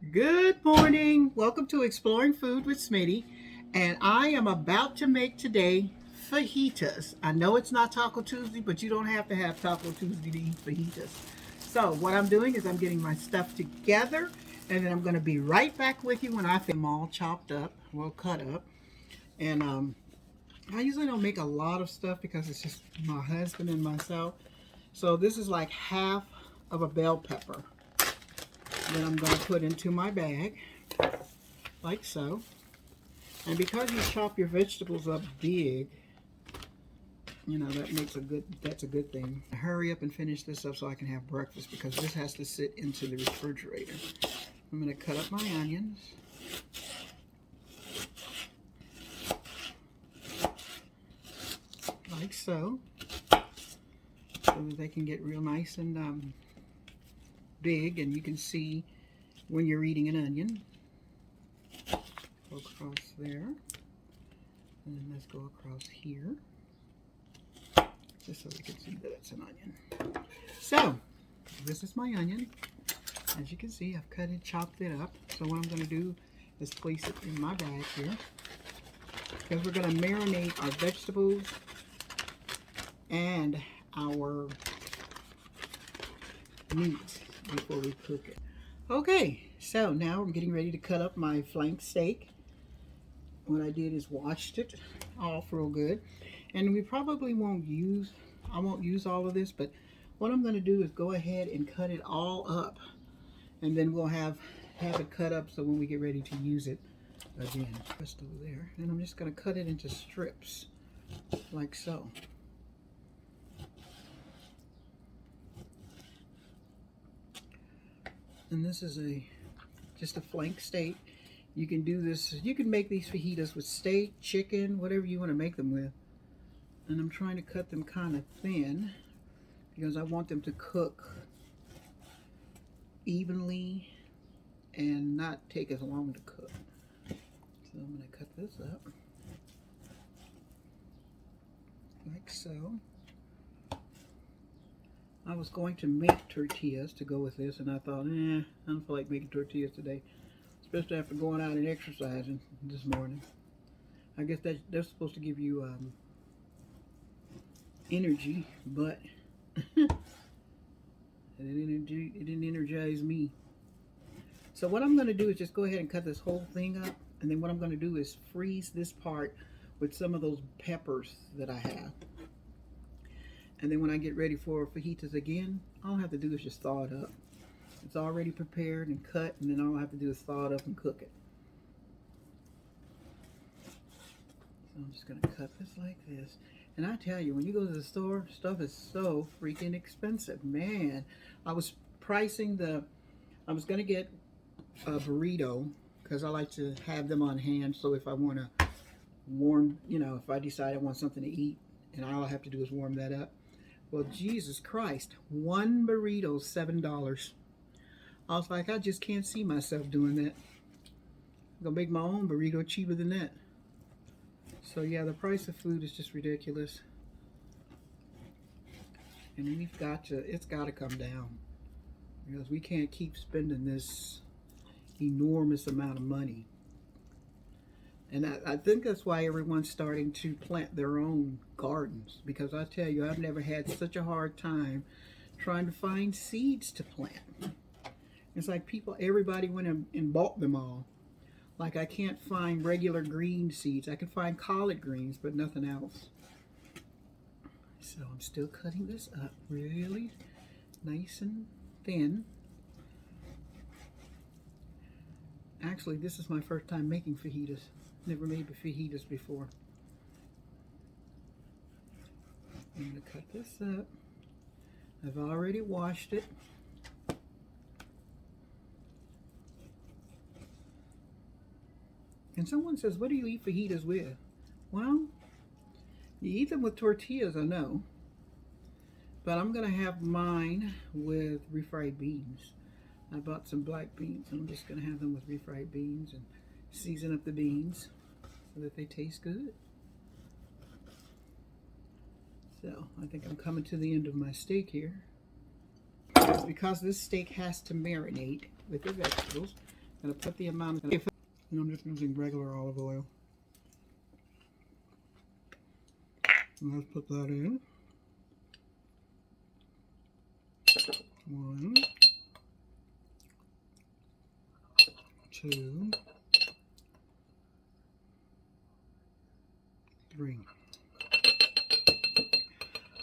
Good morning. Welcome to Exploring Food with Smitty. And I am about to make today fajitas. I know it's not Taco Tuesday, but you don't have to have Taco Tuesday to eat fajitas. So, what I'm doing is I'm getting my stuff together, and then I'm going to be right back with you when I finish them all chopped up, well cut up. And I usually don't make a lot of stuff because it's just my husband and myself. So, this is like half of a bell pepper that I'm going to put into my bag, like so. And because you chop your vegetables up big, that's a good thing. Hurry up and finish this up so I can have breakfast because this has to sit into the refrigerator. I'm going to cut up my onions. Like so. So that they can get real nice and big, and you can see when you're eating an onion. Go across there. And then let's go across here. Just so you can see that it's an onion. So, this is my onion. As you can see, I've cut it, chopped it up. So what I'm going to do is place it in my bag here. Because we're going to marinate our vegetables and our meat before we cook it. Okay, so now I'm getting ready to cut up my flank steak. What I did is washed it off real good. And we probably I won't use all of this, but what I'm going to do is go ahead and cut it all up. And then we'll have it cut up so when we get ready to use it again. Just over there. And I'm just going to cut it into strips, like so. And this is just a flank steak. You can do this, you can make these fajitas with steak, chicken, whatever you want to make them with. And I'm trying to cut them kind of thin because I want them to cook evenly and not take as long to cook. So I'm going to cut this up like so. I was going to make tortillas to go with this, and I thought, I don't feel like making tortillas today, especially after going out and exercising this morning. I guess they're supposed to give you energy, but it didn't energize me. So what I'm going to do is just go ahead and cut this whole thing up, and then what I'm going to do is freeze this part with some of those peppers that I have. And then when I get ready for fajitas again, all I have to do is just thaw it up. It's already prepared and cut, and then all I have to do is thaw it up and cook it. So I'm just going to cut this like this. And I tell you, when you go to the store, stuff is so freaking expensive. Man, I was going to get a burrito because I like to have them on hand. So if I want to if I decide I want something to eat, and all I have to do is warm that up. Well, Jesus Christ, one burrito is $7. I was like, I just can't see myself doing that. I'm going to make my own burrito cheaper than that. So yeah, the price of food is just ridiculous. And it's got to come down. Because we can't keep spending this enormous amount of money. And I think that's why everyone's starting to plant their own gardens. Because I tell you, I've never had such a hard time trying to find seeds to plant. It's like everybody went and bought them all. Like I can't find regular green seeds. I can find collard greens, but nothing else. So I'm still cutting this up really nice and thin. Actually, this is my first time making fajitas. Never made fajitas before. I'm going to cut this up. I've already washed it. And someone says, what do you eat fajitas with? Well, you eat them with tortillas, I know. But I'm going to have mine with refried beans. I bought some black beans. I'm just going to have them with refried beans and season up the beans so that they taste good. So I think I'm coming to the end of my steak here. Because this steak has to marinate with the vegetables, I'm going to put the amount of, I'm just using regular olive oil. And let's put that in. 1, 2, 3.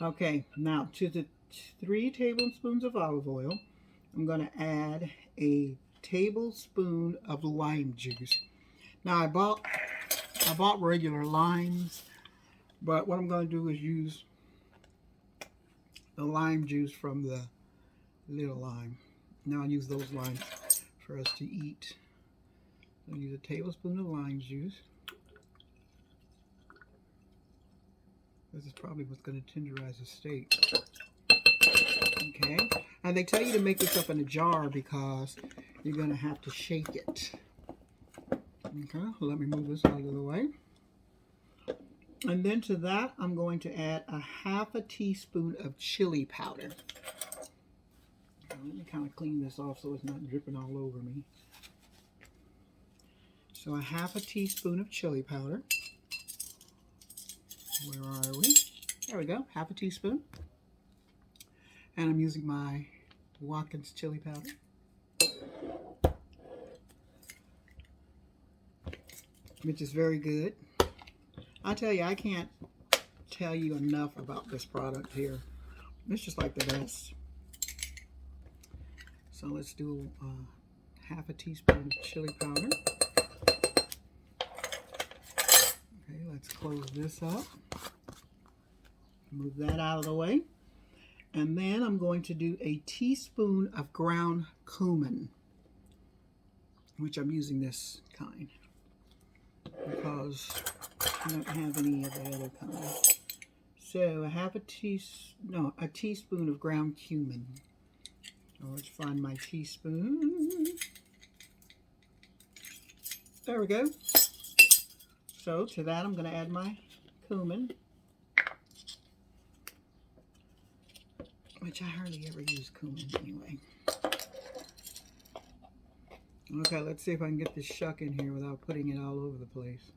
Okay, now to the 3 tablespoons of olive oil, I'm going to add a tablespoon of lime juice. Now I bought regular limes, but what I'm going to do is use the lime juice from the little lime. Now I'll use those limes for us to eat. I'll use a tablespoon of lime juice. This is probably what's going to tenderize the steak. Okay, and they tell you to make this up in a jar because you're going to have to shake it. Okay, let me move this out of the way. And then to that, I'm going to add a half a teaspoon of chili powder. Let me kind of clean this off so it's not dripping all over me. So a half a teaspoon of chili powder. Where are we? There we go, half a teaspoon. And I'm using my Watkins chili powder. Which is very good. I tell you, I can't tell you enough about this product here. It's just like the best. So let's do half a teaspoon of chili powder. Okay, let's close this up. Move that out of the way. And then I'm going to do a teaspoon of ground cumin, which I'm using this kind because I don't have any of the other kind. So a teaspoon of ground cumin. So let's find my teaspoon. There we go. So to that I'm going to add my cumin, which I hardly ever use cumin anyway. Okay, let's see if I can get this shuck in here without putting it all over the place.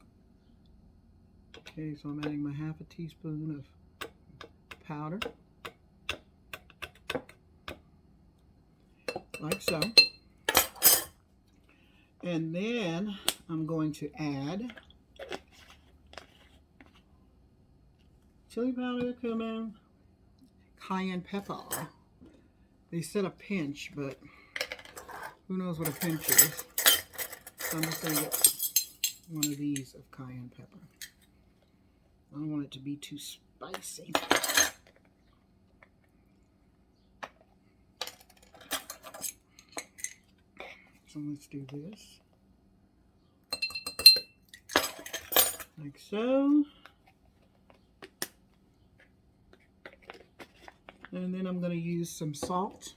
Okay, so I'm adding my half a teaspoon of powder. Like so. And then I'm going to add chili powder, cumin, cayenne pepper. They said a pinch, but who knows what a pinch is. So I'm just going to get one of these of cayenne pepper. I don't want it to be too spicy. So let's do this. Like so. And then I'm going to use some salt.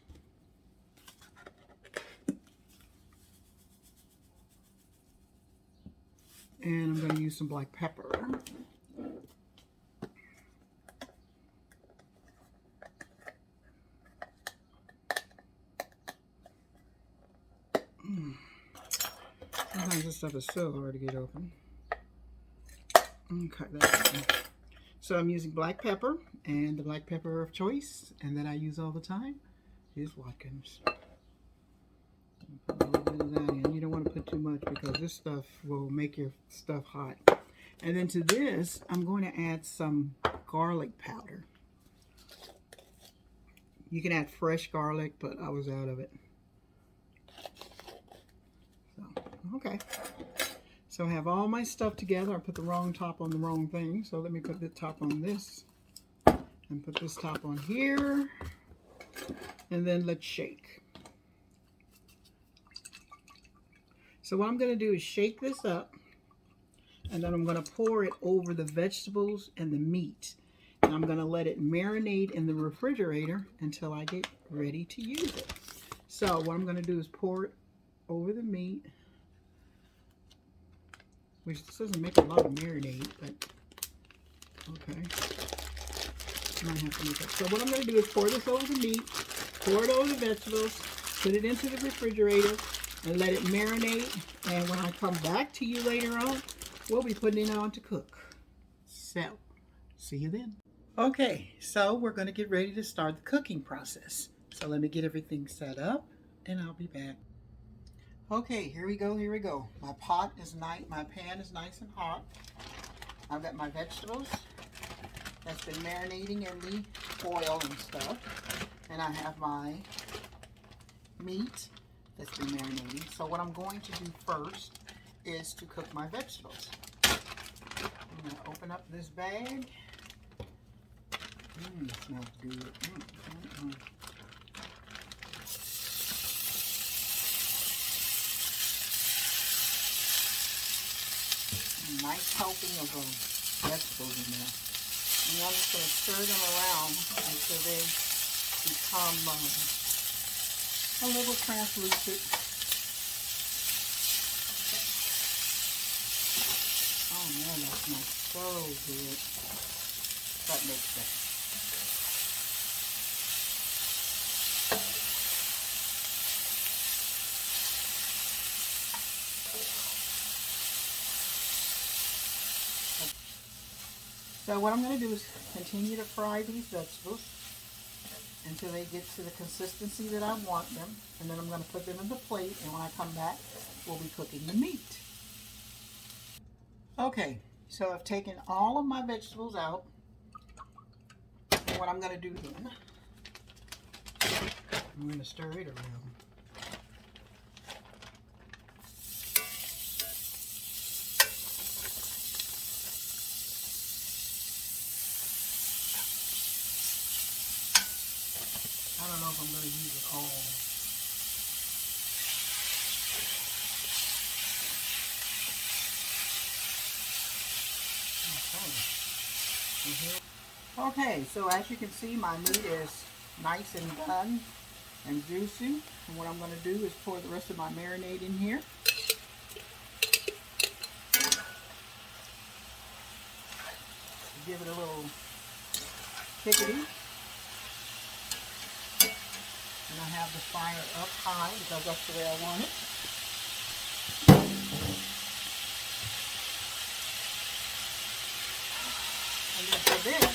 And I'm going to use some black pepper. Sometimes this stuff is so hard to get open. Okay, that's it. So I'm using black pepper, and the black pepper of choice, and that I use all the time, is Watkins. Put a little bit of that in. You don't want to put too much because this stuff will make your stuff hot. And then to this, I'm going to add some garlic powder. You can add fresh garlic, but I was out of it. So, okay. So I have all my stuff together. I put the wrong top on the wrong thing. So let me put the top on this and put this top on here. And then let's shake. So what I'm going to do is shake this up, and then I'm going to pour it over the vegetables and the meat. And I'm going to let it marinate in the refrigerator until I get ready to use it. So what I'm going to do is pour it over the meat, which doesn't make a lot of marinade, but okay. Might have to make it. So what I'm going to do is pour this over the meat, pour it over the vegetables, put it into the refrigerator, and let it marinate. And when I come back to you later on, we'll be putting it on to cook. So, see you then. Okay, so we're going to get ready to start the cooking process. So let me get everything set up and I'll be back. Okay, here we go, here we go. My pan is nice and hot. I've got my vegetables that's been marinating in the oil and stuff. And I have my meat that's been marinating. So what I'm going to do first is to cook my vegetables. I'm going to open up this bag. It smells good. A nice helping of vegetables in there. And I'm just going to stir them around until they become a little translucent. Oh man, that smells so good. That makes sense. So what I'm going to do is continue to fry these vegetables until they get to the consistency that I want them. And then I'm going to put them in the plate, and when I come back, we'll be cooking the meat. Okay, so I've taken all of my vegetables out. And what I'm going to do then, I'm going to stir it around. I don't know if I'm going to use it all. Okay, so as you can see, my meat is nice and done and juicy. And what I'm going to do is pour the rest of my marinade in here. Give it a little thickety. And I have the fire up high because that's the way I want it. And then for this,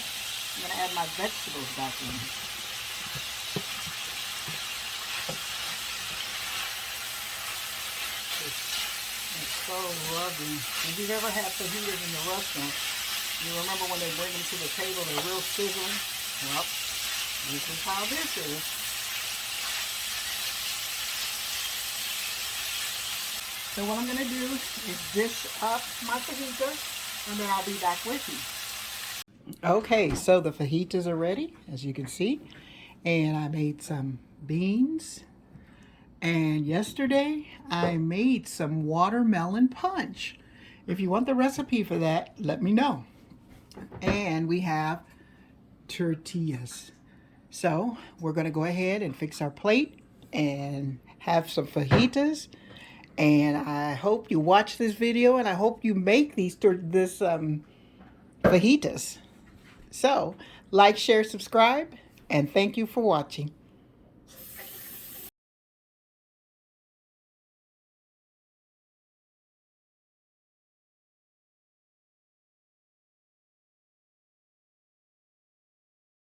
I'm going to add my vegetables back in. It's so lovely. If you've ever had fajitas in the restaurant, you remember when they bring them to the table, they're real sizzling. Well, this is how this is. So what I'm going to do is dish up my fajitas, and then I'll be back with you. Okay, so the fajitas are ready, as you can see. And I made some beans. And yesterday, I made some watermelon punch. If you want the recipe for that, let me know. And we have tortillas. So we're going to go ahead and fix our plate and have some fajitas. And I hope you watch this video, and I hope you make these fajitas. So, like, share, subscribe, and thank you for watching.